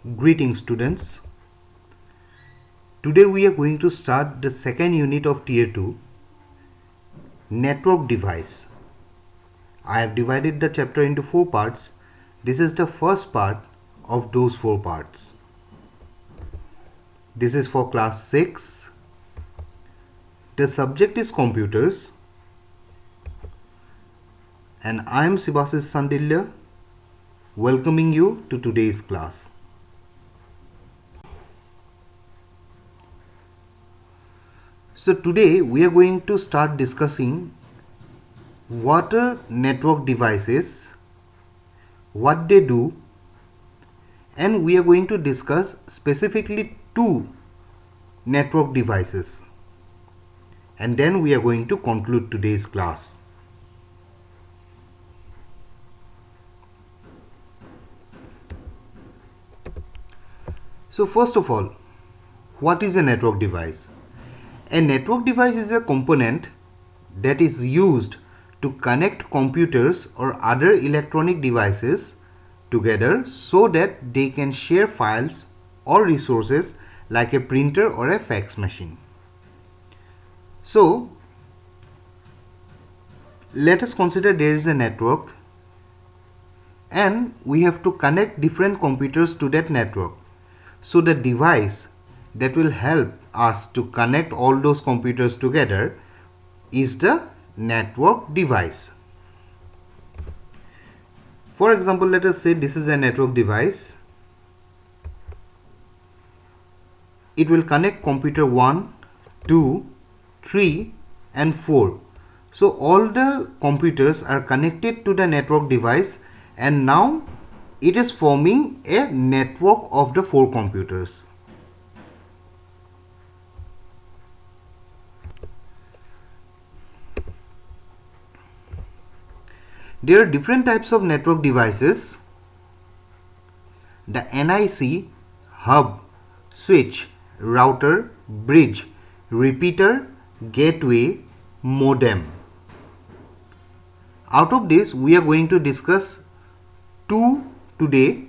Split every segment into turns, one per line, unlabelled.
Greetings students. Today we are going to start the second unit of Tier 2, Network Device. I have divided the chapter into 4 parts. This is the first part of those 4 parts. This is for class 6. The subject is computers. And I am Sibasis Sandilya, welcoming you to today's class. So today we are going to start discussing what are network devices, what they do, and we are going to discuss specifically 2 network devices, and then we are going to conclude today's class. So first of all, what is a network device? A network device is a component that is used to connect computers or other electronic devices together so that they can share files or resources like a printer or a fax machine. So, let us consider there is a network and we have to connect different computers to that network. So, the device that will help us to connect all those computers together is the network device. For example, let us say this is a network device. It will connect computer 1, 2, 3 and 4. So all the computers are connected to the network device and now it is forming a network of the 4 computers. There are different types of network devices. The NIC, hub, switch, router, bridge, repeater, gateway, modem. Out of this, we are going to discuss 2 today,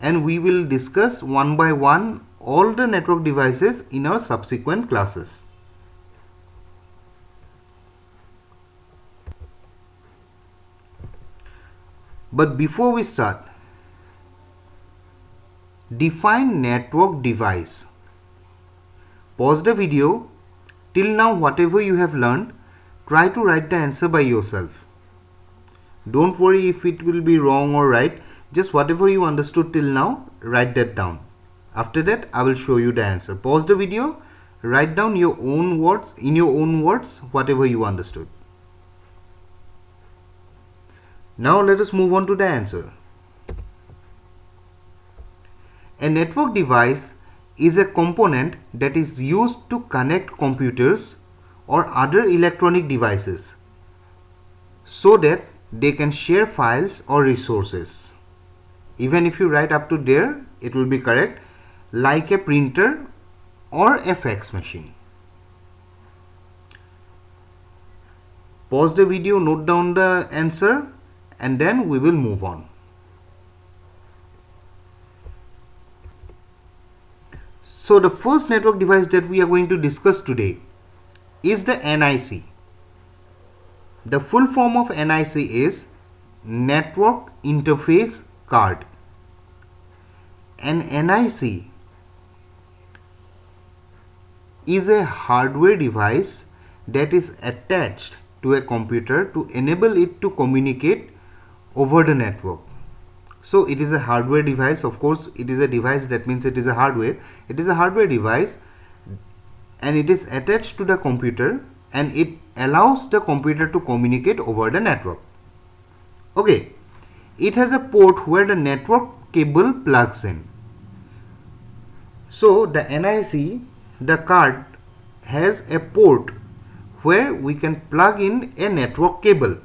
and we will discuss one by one all the network devices in our subsequent classes. But before we start, define network device. Pause the video. Till now, whatever you have learned, try to write the answer by yourself. Don't worry if it will be wrong or right. Just whatever you understood till now, write that down. After that, I will show you the answer. Pause the video. Write down your own words, in your own words, whatever you understood. Now let us move on to the answer. A network device is a component that is used to connect computers or other electronic devices so that they can share files or resources. Even if you write up to there, it will be correct, like a printer or a fax machine. Pause the video, note down the answer, and then we will move on. So the first network device that we are going to discuss today is the NIC. The full form of NIC is Network Interface Card. An NIC is a hardware device that is attached to a computer to enable it to communicate over the network. So it is a hardware device. Of course, it is a device, that means it is a hardware. It is a hardware device and it is attached to the computer and it allows the computer to communicate over the network. Okay, it has a port where the network cable plugs in. So the NIC, the card, has a port where we can plug in a network cable.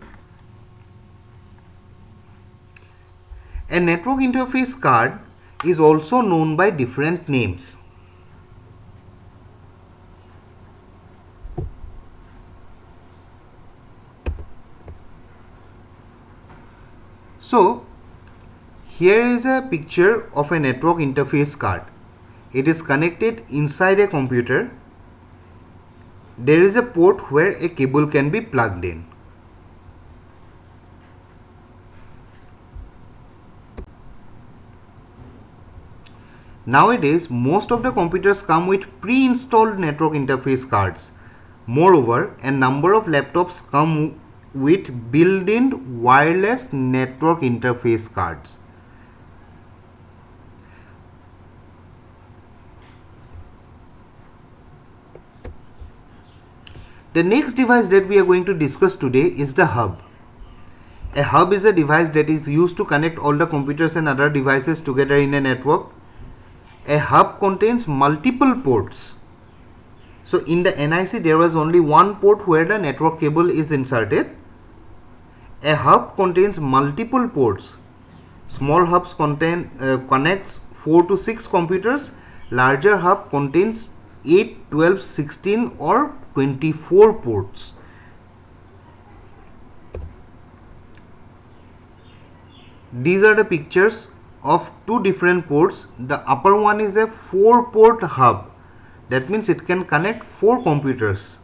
A network interface card is also known by different names. So Here is a picture of a network interface card. It is connected inside a computer. There is a port where a cable can be plugged in. Nowadays, most of the computers come with pre-installed network interface cards. Moreover, a number of laptops come with built-in wireless network interface cards. The next device that we are going to discuss today is the hub. A hub is a device that is used to connect all the computers and other devices together in a network. A hub contains multiple ports. So in the NIC there was only one port where the network cable is inserted. A hub contains multiple ports. Small hubs connects 4 to 6 computers. Larger hub contains 8, 12, 16 or 24 ports. These are the pictures of two different ports. The upper one is a 4-port hub. That means it can connect 4 computers.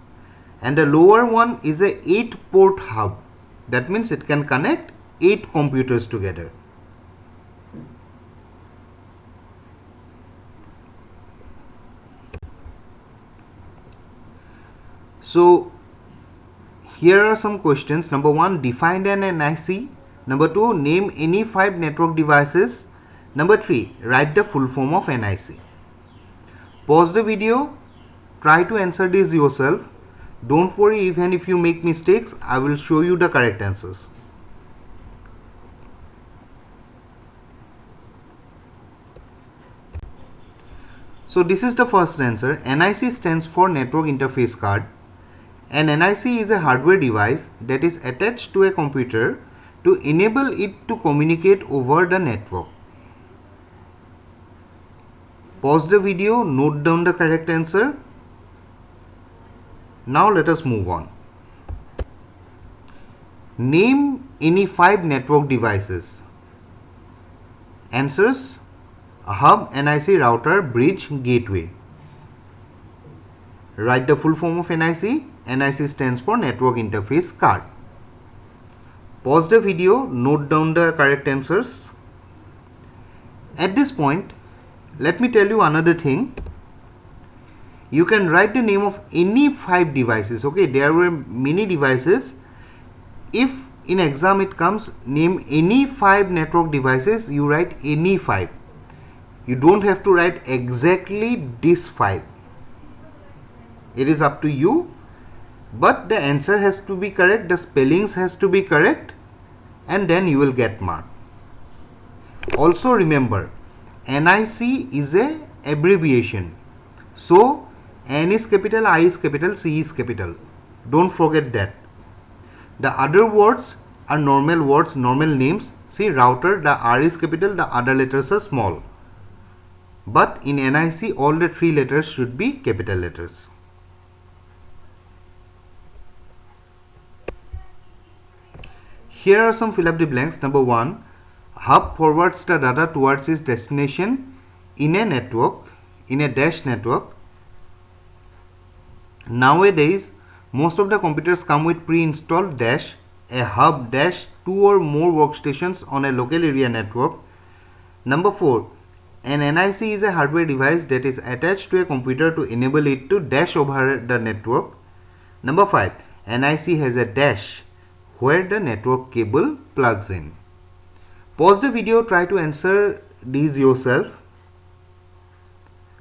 And the lower one is a 8-port hub. That means it can connect 8 computers together. So here are some questions. Number 1, define an NIC. Number 2, name any 5 network devices. Number 3, write the full form of NIC. Pause the video, try to answer this yourself. Don't worry, even if you make mistakes, I will show you the correct answers. So this is the first answer. NIC stands for Network Interface Card. An NIC is a hardware device that is attached to a computer to enable it to communicate over the network. Pause the video, note down the correct answer. Now let us move on. Name any 5 network devices. Answers: a hub, NIC, router, bridge, gateway. Write the full form of NIC. NIC stands for Network Interface Card. Pause the video, note down the correct answers. At this point, let me tell you another thing. You can write the name of any 5 devices. Okay, there were many devices. If in exam it comes, name any 5 network devices, you write any 5. You don't have to write exactly this 5. It is up to you. But the answer has to be correct, the spellings has to be correct, and then you will get mark. Also remember, NIC is a abbreviation. So N is capital, I is capital, C is capital. Don't forget that. The other words are normal words, normal names. See, router, the R is capital, the other letters are small. But in NIC, all the 3 letters should be capital letters. Here are some fill up the blanks. Number 1, hub forwards the data towards its destination in a network, in a dash network. Nowadays, most of the computers come with pre-installed dash, a hub dash, 2 or more workstations on a local area network. Number 4, an NIC is a hardware device that is attached to a computer to enable it to dash over the network. Number 5, NIC has a dash where the network cable plugs in. Pause the video, try to answer these yourself.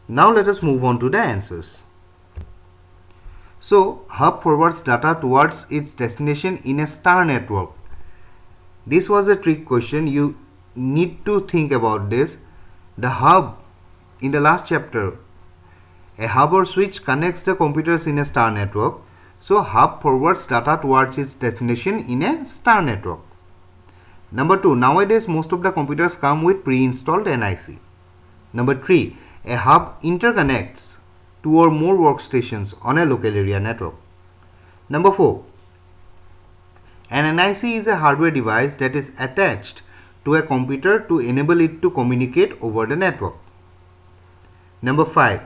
Now let us move on to the answers. So, hub forwards data towards its destination in a star network. This was a trick question. You need to think about this. The hub, in the last chapter, a hub or switch connects the computers in a star network. So, hub forwards data towards its destination in a star network. Number 2, nowadays most of the computers come with pre-installed NIC. Number 3, a hub interconnects 2 or more workstations on a local area network. Number 4, an NIC is a hardware device that is attached to a computer to enable it to communicate over the network. Number 5.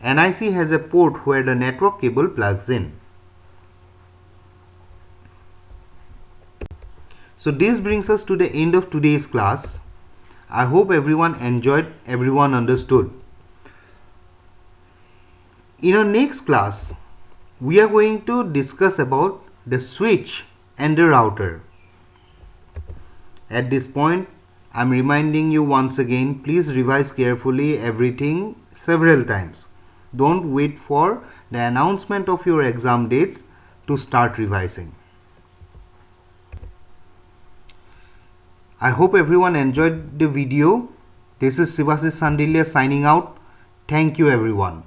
NIC has a port where the network cable plugs in. So this brings us to the end of today's class. I hope everyone enjoyed, everyone understood. In our next class, we are going to discuss about the switch and the router. At this point, I am reminding you once again, please revise carefully everything several times. Don't wait for the announcement of your exam dates to start revising. I hope everyone enjoyed the video. This is Sivashish Sandilya signing out. Thank you everyone.